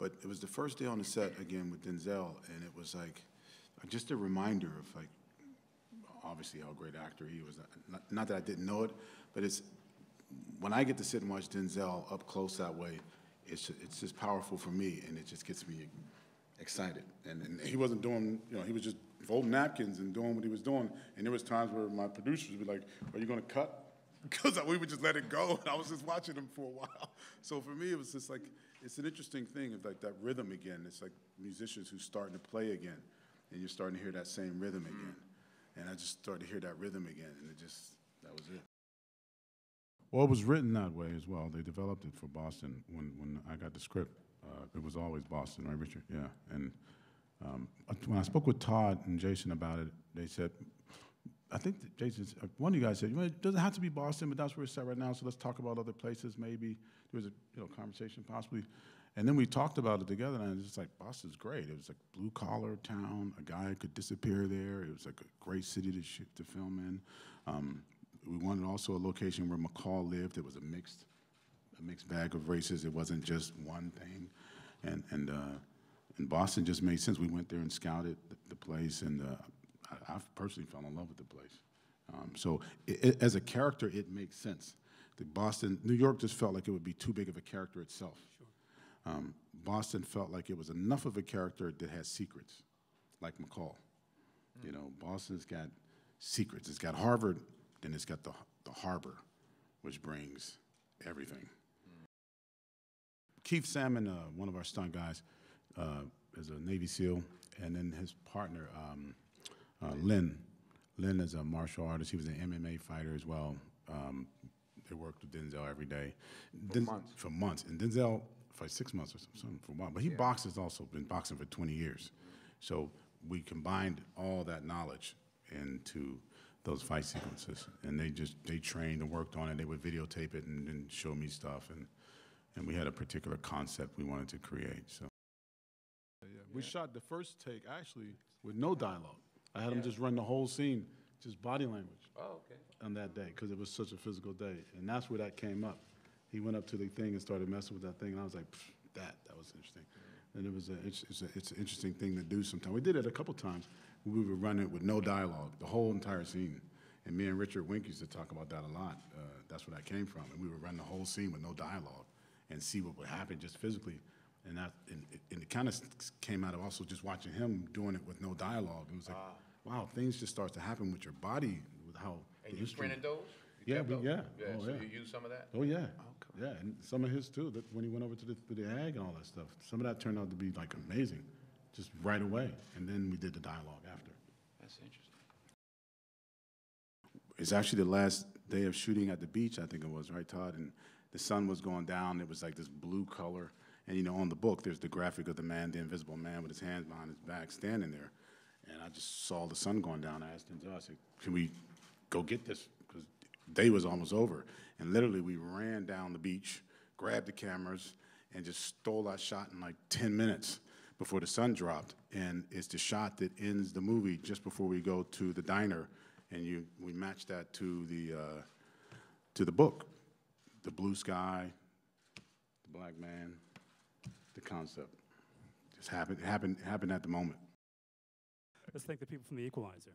But it was the first day on the set again with Denzel, and it was like just a reminder of like obviously how great an actor he was. Not that I didn't know it, but it's when I get to sit and watch Denzel up close that way, it's just powerful for me, and it just gets me excited. And he wasn't doing, you know, he was just folding napkins and doing what he was doing. And there was times where my producers would be like, "Are you going to cut?" Because we would just let it go, and I was just watching him for a while. So for me, it was just like, it's an interesting thing of like that rhythm again. It's like musicians who's starting to play again, and you're starting to hear that same rhythm again. And I just started to hear that rhythm again, and that was it. Well, it was written that way as well. They developed it for Boston. When I got the script, it was always Boston, right, Richard? Yeah. And when I spoke with Todd and Jason about it, they said, I think that Jason, one of you guys said, it doesn't have to be Boston, but that's where it's at right now, so let's talk about other places maybe. There was a conversation possibly. And then we talked about it together, and it's just like, Boston's great. It was like blue-collar town. A guy could disappear there. It was like a great city to film in. We wanted also a location where McCall lived. It was a mixed bag of races. It wasn't just one thing. And Boston just made sense. We went there and scouted the place, and I personally fell in love with the place. So as a character, it makes sense. New York just felt like it would be too big of a character itself. Sure. Boston felt like it was enough of a character that has secrets, like McCall. You know, Boston's got secrets. It's got Harvard, then it's got the harbor, which brings everything. Keith Salmon, one of our stunt guys, is a Navy SEAL, and then his partner, Lynn. Lynn is a martial artist. He was an MMA fighter as well. They worked with Denzel every day. For months. And Denzel, for 6 months or something, for a while. But he boxes also, been boxing for 20 years. So we combined all that knowledge into those fight sequences. And they trained and worked on it. They would videotape it and show me stuff. And we had a particular concept we wanted to create. So we shot the first take, actually, with no dialogue. I had him just run the whole scene, just body language. On that day, because it was such a physical day. And that's where that came up. He went up to the thing and started messing with that thing, and I was like, that was interesting. And it was it's an interesting thing to do sometimes. We did it a couple times. We would run it with no dialogue, the whole entire scene. And me and Richard Wink used to talk about that a lot. That's where that came from. And we would run the whole scene with no dialogue and see what would happen just physically. And it kind of came out of also just watching him doing it with no dialogue. It was like, wow, things just start to happen with your body, with how. And you printed those? Yeah. Yeah, Oh, so yeah. you used some of that? Oh, yeah. Oh, cool. Yeah, and some of his too, when he went over to the ag and all that stuff. Some of that turned out to be like amazing, just right away. And then we did the dialogue after. That's interesting. It's actually the last day of shooting at the beach, I think it was, right, Todd? And the sun was going down. It was like this blue color. And, you know, on the book, there's the graphic of the man, the invisible man with his hands behind his back, standing there. And I just saw the sun going down. I asked Denzel, I said, can we go get this? Because the day was almost over. And literally, we ran down the beach, grabbed the cameras, and just stole that shot in like 10 minutes before the sun dropped. And it's the shot that ends the movie just before we go to the diner. And we matched that to the book, the blue sky, the black man, the concept. Just happened at the moment. Let's thank the people from the Equalizer.